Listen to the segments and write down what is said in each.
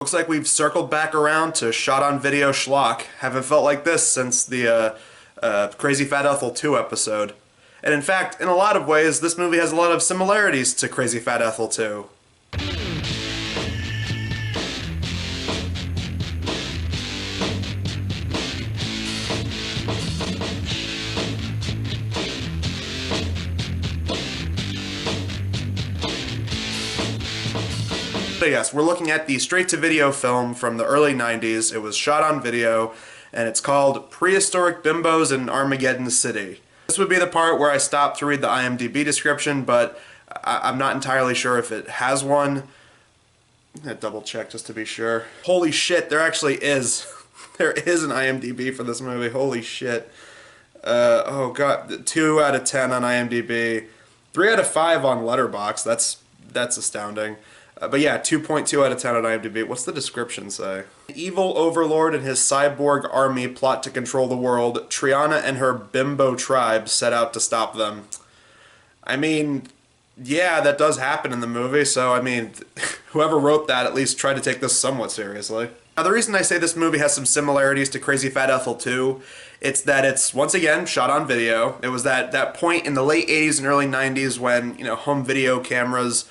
Looks like we've circled back around to shot-on-video schlock. Haven't felt like this since the Crazy Fat Ethel 2 episode. And in fact, in a lot of ways, this movie has a lot of similarities to Crazy Fat Ethel 2. So yes, we're looking at the straight-to-video film from the early 90s. It was shot on video, and it's called Prehistoric Bimbos in Armageddon City. This would be the part where I stop to read the IMDb description, but I'm not entirely sure if it has one. I'm gonna double check just to be sure. Holy shit, there actually is. There is an IMDb for this movie. Holy shit. Oh god, 2 out of 10 on IMDb. 3 out of 5 on Letterboxd. That's astounding. But yeah, 2.2 out of 10 on IMDb. What's the description say? An evil overlord and his cyborg army plot to control the world. Triana and her bimbo tribe set out to stop them. I mean, yeah, that does happen in the movie, so I mean, whoever wrote that at least tried to take this somewhat seriously. Now, the reason I say this movie has some similarities to Crazy Fat Ethel 2, it's that it's, once again, shot on video. It was that point in the late 80s and early 90s when, you know, home video cameras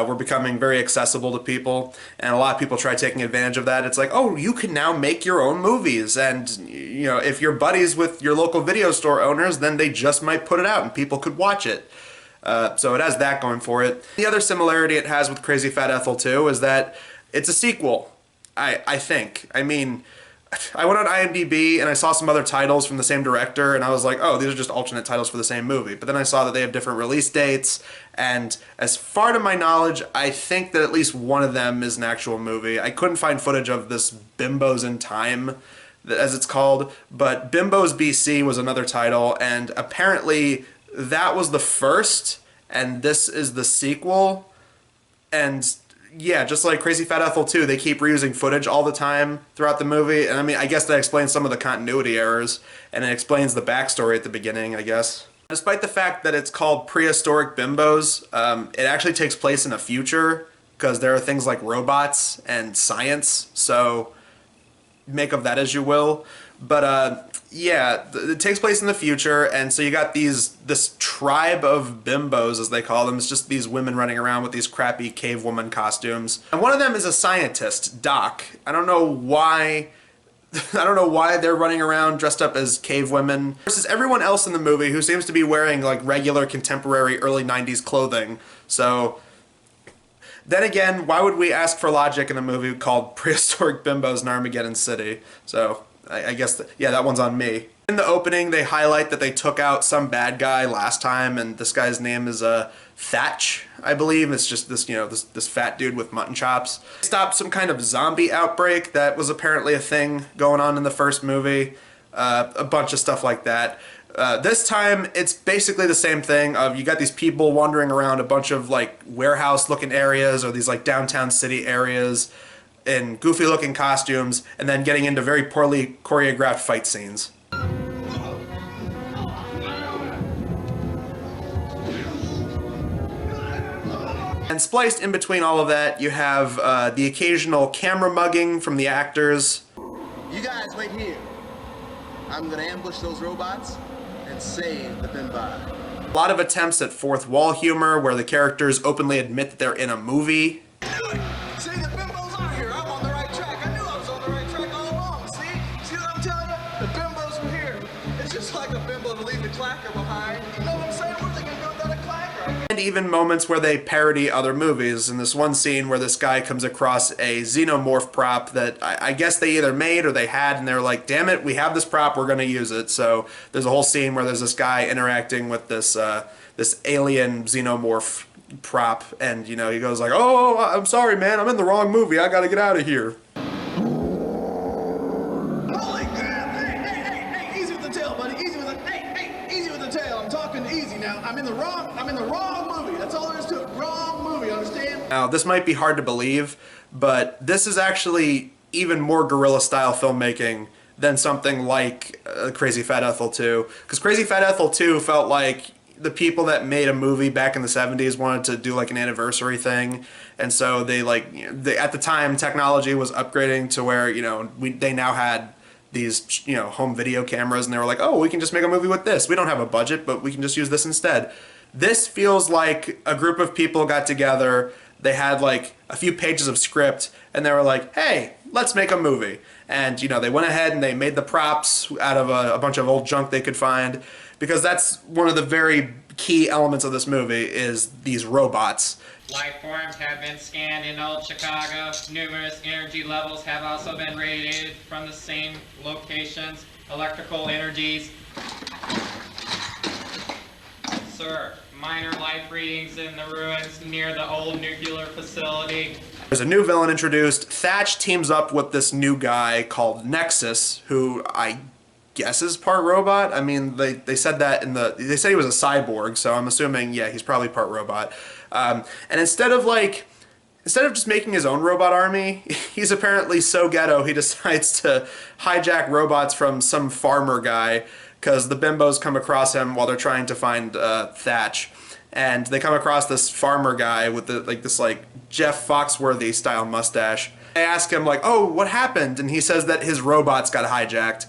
were becoming very accessible to people, and a lot of people tried taking advantage of that. It's like, oh, you can now make your own movies, and you know, if you're buddies with your local video store owners, then they just might put it out and people could watch it. So it has that going for it. The other similarity it has with Crazy Fat Ethel 2 is that it's a sequel, I think. I mean, I went on IMDb and I saw some other titles from the same director, and I was like, oh, these are just alternate titles for the same movie. But then I saw that they have different release dates, and as far to my knowledge, I think that at least one of them is an actual movie. I couldn't find footage of this Bimbos in Time, as it's called, but Bimbos BC was another title, and apparently that was the first, and this is the sequel, and yeah, just like Crazy Fat Ethel 2, they keep reusing footage all the time throughout the movie, and I mean, I guess that explains some of the continuity errors, and it explains the backstory at the beginning, I guess. Despite the fact that it's called Prehistoric Bimbos, it actually takes place in the future, because there are things like robots and science, so make of that as you will. But yeah, it takes place in the future, and so you got this tribe of bimbos, as they call them. It's just these women running around with these crappy cave woman costumes. And one of them is a scientist, Doc. I don't know why they're running around dressed up as cave women versus everyone else in the movie who seems to be wearing like regular contemporary early 90s clothing. So then again, why would we ask for logic in a movie called Prehistoric Bimbos in Armageddon City? So I guess, yeah, that one's on me. In the opening, they highlight that they took out some bad guy last time, and this guy's name is Thatch, I believe. It's just this, you know, this fat dude with mutton chops. They stopped some kind of zombie outbreak that was apparently a thing going on in the first movie. A bunch of stuff like that. This time, it's basically the same thing of you got these people wandering around a bunch of like warehouse-looking areas or these like downtown city areas in goofy-looking costumes, and then getting into very poorly choreographed fight scenes. And spliced in between all of that, you have the occasional camera mugging from the actors. You guys wait here. I'm gonna ambush those robots and save the Bimbo. A lot of attempts at fourth wall humor where the characters openly admit that they're in a movie. See, the Bimbos are here. I'm on the right track. I knew I was on the right track all along. See what I'm telling you? The Bimbos were here. It's just like a bimbo to leave a clacker behind. You know what I'm saying? Where's they gonna go without a clacker? And even moments where they parody other movies. In this one scene where this guy comes across a xenomorph prop that I guess they either made or they had, and they're like, damn it, we have this prop, we're gonna use it. So there's a whole scene where there's this guy interacting with this this alien xenomorph prop, and you know, he goes like, oh, I'm sorry man, I'm in the wrong movie, I gotta get out of here. Holy crap! Hey, easy with the tail, buddy. Easy with the easy with the tail. I'm talking easy now. I'm in the wrong movie. That's all there is to it. Wrong movie, understand? Now, this might be hard to believe, but this is actually even more guerrilla style filmmaking than something like Crazy Fat Ethel 2. Because Crazy Fat Ethel 2 felt like the people that made a movie back in the 70s wanted to do like an anniversary thing, and so they at the time technology was upgrading to where they now had these home video cameras, and they were like, oh, we can just make a movie with this. We don't have a budget, but we can just use this instead. This feels like a group of people got together. They had like a few pages of script, and they were like, hey, let's make a movie. And they went ahead and they made the props out of a bunch of old junk they could find, because that's one of the very key elements of this movie is these robots. Life forms have been scanned in old Chicago. Numerous energy levels have also been radiated from the same locations. Electrical energies. Sir, minor life readings in the ruins near the old nuclear facility. There's a new villain introduced. Thatch teams up with this new guy called Nexus, who I guess is part robot. I mean, they said that they said he was a cyborg, so I'm assuming, yeah, he's probably part robot. And instead of just making his own robot army, he's apparently so ghetto he decides to hijack robots from some farmer guy, because the Bimbos come across him while they're trying to find Thatch. And they come across this farmer guy with this Jeff Foxworthy style mustache. They ask him oh, what happened? And he says that his robots got hijacked.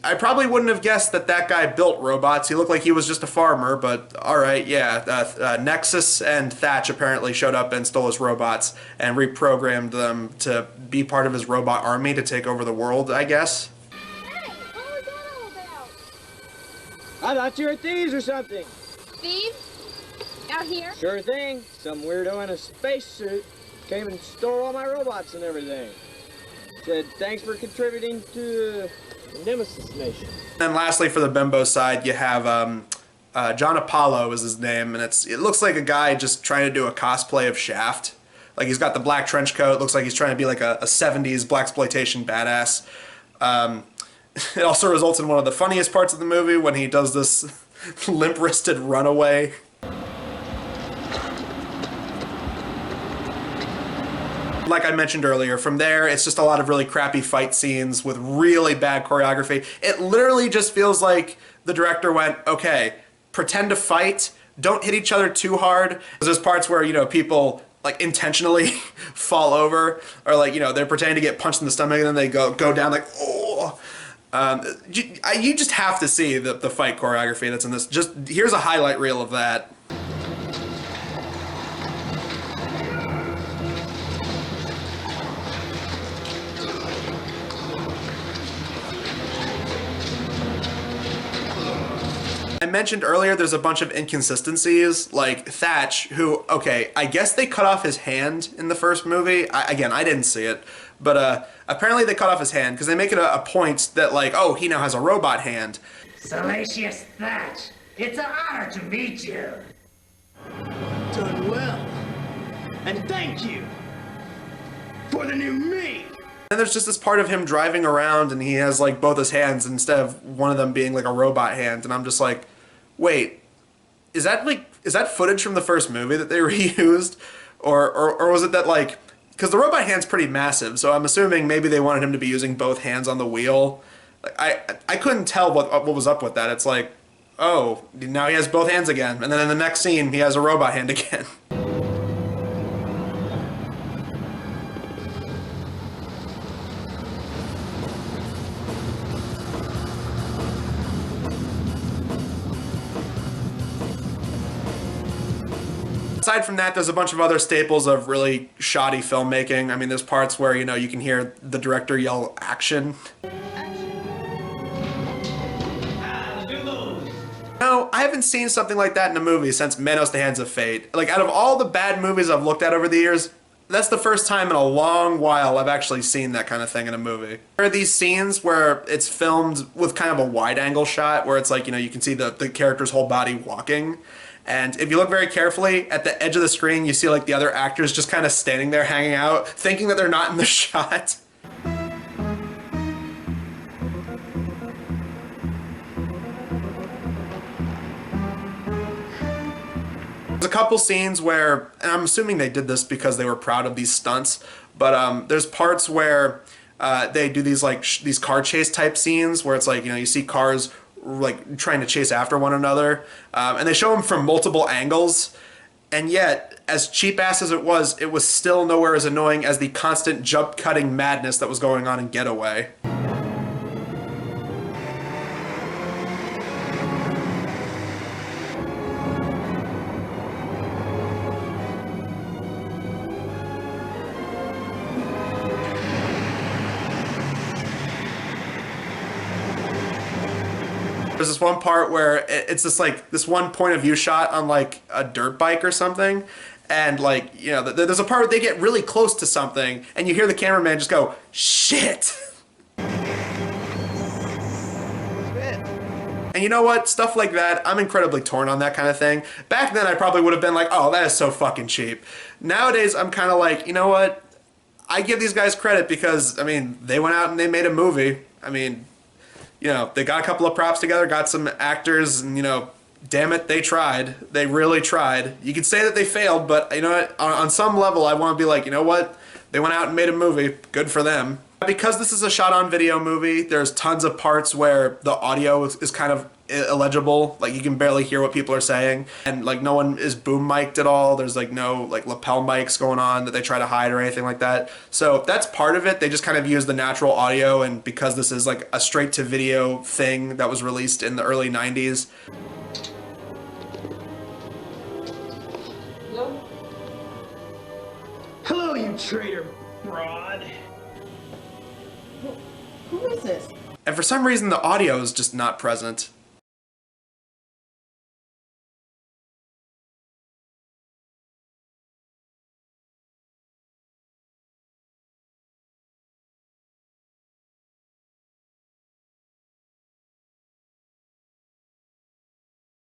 I probably wouldn't have guessed that guy built robots. He looked like he was just a farmer, but alright, yeah. Nexus and Thatch apparently showed up and stole his robots and reprogrammed them to be part of his robot army to take over the world, I guess. Hey, what was that all about? I thought you were thieves or something. Thieves? Out here? Sure thing. Some weirdo in a spacesuit came and stole all my robots and everything. Said, thanks for contributing to the Nemesis Nation. And lastly, for the Bimbo side, you have John Apollo is his name, and it looks like a guy just trying to do a cosplay of Shaft. Like, he's got the black trench coat. Looks like he's trying to be like a 70s blaxploitation badass. It also results in one of the funniest parts of the movie when he does this limp-wristed runaway. Like I mentioned earlier, from there, it's just a lot of really crappy fight scenes with really bad choreography. It literally just feels like the director went, okay, pretend to fight, don't hit each other too hard. There's parts where, people intentionally fall over, or they're pretending to get punched in the stomach and then they go down oh. You just have to see the fight choreography that's in this. Just here's a highlight reel of that. I mentioned earlier there's a bunch of inconsistencies, like Thatch, who, okay, I guess they cut off his hand in the first movie. I didn't see it, but apparently they cut off his hand because they make it a point that, oh, he now has a robot hand. Salacious Thatch, it's an honor to meet you. Done well. And thank you for the new me. And there's just this part of him driving around and he has both his hands instead of one of them being a robot hand, and I'm just like, wait, is that footage from the first movie that they reused? Or was it that because the robot hand's pretty massive, so I'm assuming maybe they wanted him to be using both hands on the wheel. I couldn't tell what was up with that. It's oh, now he has both hands again, and then in the next scene he has a robot hand again. Aside from that, there's a bunch of other staples of really shoddy filmmaking. I mean, there's parts where, you can hear the director yell, action. No, I haven't seen something like that in a movie since Manos: The Hands of Fate. Out of all the bad movies I've looked at over the years, that's the first time in a long while I've actually seen that kind of thing in a movie. There are these scenes where it's filmed with kind of a wide-angle shot, where it's you can see the character's whole body walking. And if you look very carefully, at the edge of the screen, you see the other actors just kind of standing there hanging out, thinking that they're not in the shot. There's a couple scenes where, and I'm assuming they did this because they were proud of these stunts, but there's parts where they do these these car chase type scenes where it's you see cars like trying to chase after one another, and they show them from multiple angles, and yet, as cheap ass as it was still nowhere as annoying as the constant jump cutting madness that was going on in Getaway. There's this one part where it's just like this one point of view shot on like a dirt bike or something, and like, you know, there's a part where they get really close to something and you hear the cameraman just go, shit. And you know what? Stuff like that, I'm incredibly torn on that kind of thing. Back then I probably would have been like, oh, that is so fucking cheap. Nowadays I'm kind of like, you know what? I give these guys credit because, I mean, they went out and they made a movie. I mean, you know, they got a couple of props together, got some actors, and, you know, damn it, they tried. They really tried. You could say that they failed, but, you know what, on some level, I want to be like, you know what, they went out and made a movie. Good for them. Because this is a shot-on-video movie, there's tons of parts where the audio is kind of illegible. Like, you can barely hear what people are saying. And, like, no one is boom mic'd at all. There's, like, no, like, lapel mics going on that they try to hide or anything like that. So that's part of it. They just kind of use the natural audio, and because this is, like, a straight-to-video thing that was released in the early 90s. Hello? Hello, you traitor broad. Who is this? And for some reason, the audio is just not present.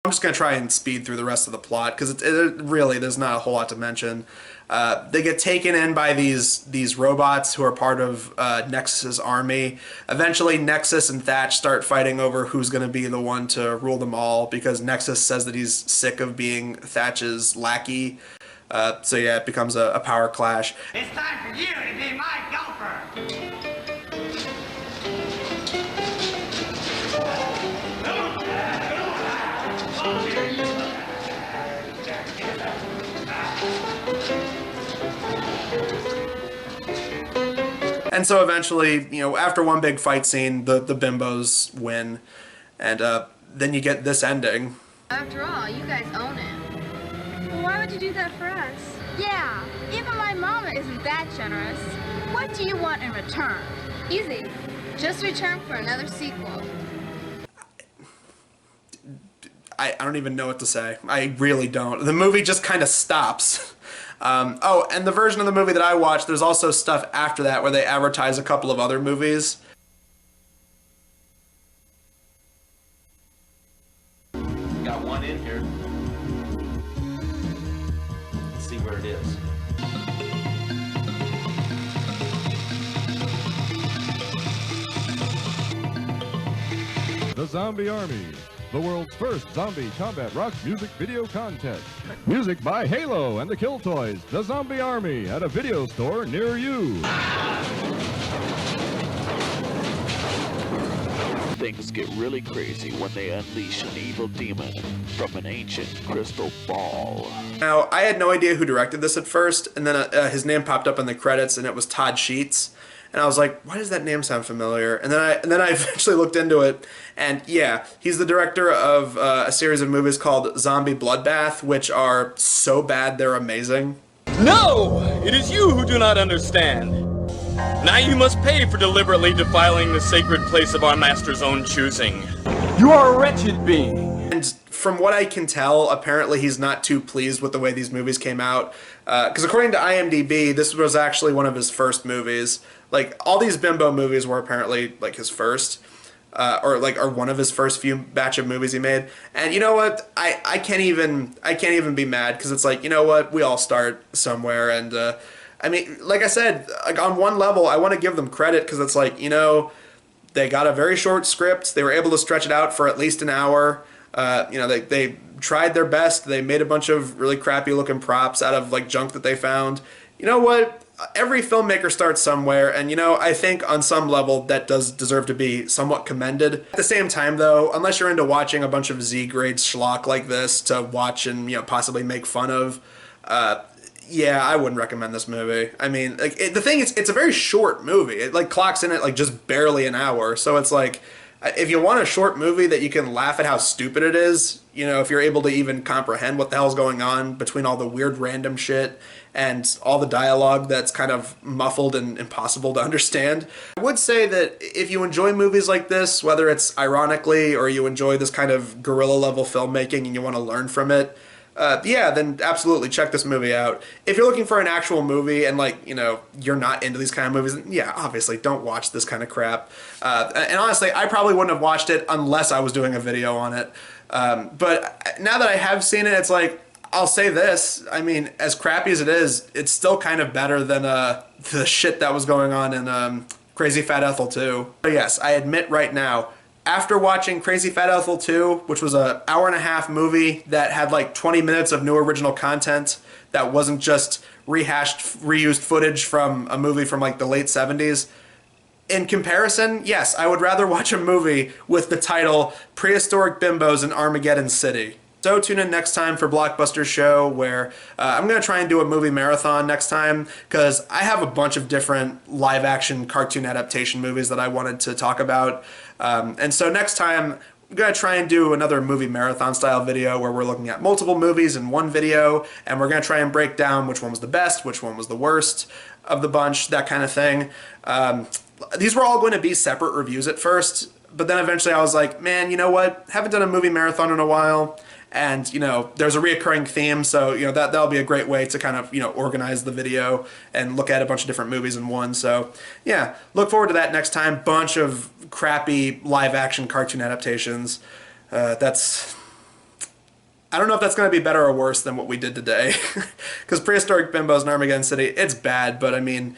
I'm just going to try and speed through the rest of the plot, because really, there's not a whole lot to mention. They get taken in by these robots who are part of Nexus's army. Eventually, Nexus and Thatch start fighting over who's going to be the one to rule them all, because Nexus says that he's sick of being Thatch's lackey. So yeah, it becomes a power clash. It's time for you to be my gopher. And so eventually, you know, after one big fight scene, the Bimbos win, and then you get this ending. After all, you guys own it. Well, why would you do that for us? Yeah, even my mama isn't that generous. What do you want in return? Easy. Just return for another sequel. I don't even know what to say. I really don't. The movie just kind of stops. Oh, and the version of the movie that I watched, there's also stuff after that where they advertise a couple of other movies. Got one in here. Let's see where it is. The Zombie Army, the world's first zombie combat rock music video contest. Music by Halo and the Kill Toys, The Zombie Army, at a video store near you. Things get really crazy when they unleash an evil demon from an ancient crystal ball. Now, I had no idea who directed this at first, and then his name popped up in the credits, and it was Todd Sheets. And I was like, why does that name sound familiar? And then I eventually looked into it, and yeah, he's the director of a series of movies called Zombie Bloodbath, which are so bad they're amazing. No! It is you who do not understand. Now you must pay for deliberately defiling the sacred place of our master's own choosing. You are a wretched being. And from what I can tell, apparently he's not too pleased with the way these movies came out. Because according to IMDb, this was actually one of his first movies. Like, all these Bimbo movies were apparently, like, his first. Or one of his first few batch of movies he made. And you know what? I can't even be mad, because it's like, you know what? We all start somewhere. And, I mean, like I said, like, on one level, I want to give them credit, because it's like, you know, they got a very short script. They were able to stretch it out for at least an hour. You know, they tried their best. They made a bunch of really crappy looking props out of, like, junk that they found. You know what? every filmmaker starts somewhere, and, you know, I think on some level that does deserve to be somewhat commended. At the same time, though, unless you're into watching a bunch of Z-grade schlock like this to watch and, you know, possibly make fun of, yeah, I wouldn't recommend this movie. I mean, like, the thing is, it's a very short movie. It, like, clocks in at, like, just barely an hour. So it's like, if you want a short movie that you can laugh at how stupid it is, you know, if you're able to even comprehend what the hell's going on between all the weird random shit and all the dialogue that's kind of muffled and impossible to understand, I would say that if you enjoy movies like this, whether it's ironically or you enjoy this kind of guerrilla level filmmaking and you want to learn from it, yeah, then absolutely check this movie out. If you're looking for an actual movie and, like, you know, you're not into these kind of movies, then yeah, obviously don't watch this kind of crap. And honestly, I probably wouldn't have watched it unless I was doing a video on it. But now that I have seen it, it's like, I'll say this, I mean, as crappy as it is, it's still kind of better than the shit that was going on in Crazy Fat Ethel 2. But yes, I admit right now, after watching Crazy Fat Ethel 2, which was an hour-and-a-half movie that had like 20 minutes of new original content that wasn't just rehashed, reused footage from a movie from like the late 70s, in comparison, yes, I would rather watch a movie with the title Prehistoric Bimbos in Armageddon City. So tune in next time for Blockbusters show, where I'm going to try and do a movie marathon next time, because I have a bunch of different live-action cartoon adaptation movies that I wanted to talk about. And so next time, I'm going to try and do another movie marathon style video where we're looking at multiple movies in one video, and we're going to try and break down which one was the best, which one was the worst of the bunch, that kind of thing. These were all going to be separate reviews at first, but then eventually I was like, man, you know what? Haven't done a movie marathon in a while. And, you know, there's a reoccurring theme, so, you know, that'll be a great way to kind of, you know, organize the video and look at a bunch of different movies in one. So, yeah, look forward to that next time. Bunch of crappy live-action cartoon adaptations. I don't know if that's going to be better or worse than what we did today. Because Prehistoric Bimbos and Armageddon City, it's bad, but, I mean,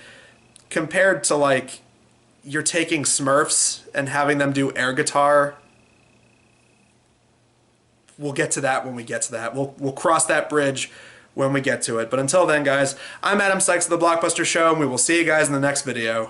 compared to, like, you're taking Smurfs and having them do air guitar... We'll get to that when we get to that. We'll cross that bridge when we get to it. But until then, guys, I'm Adam Sykes of the Blockbuster Show, and we will see you guys in the next video.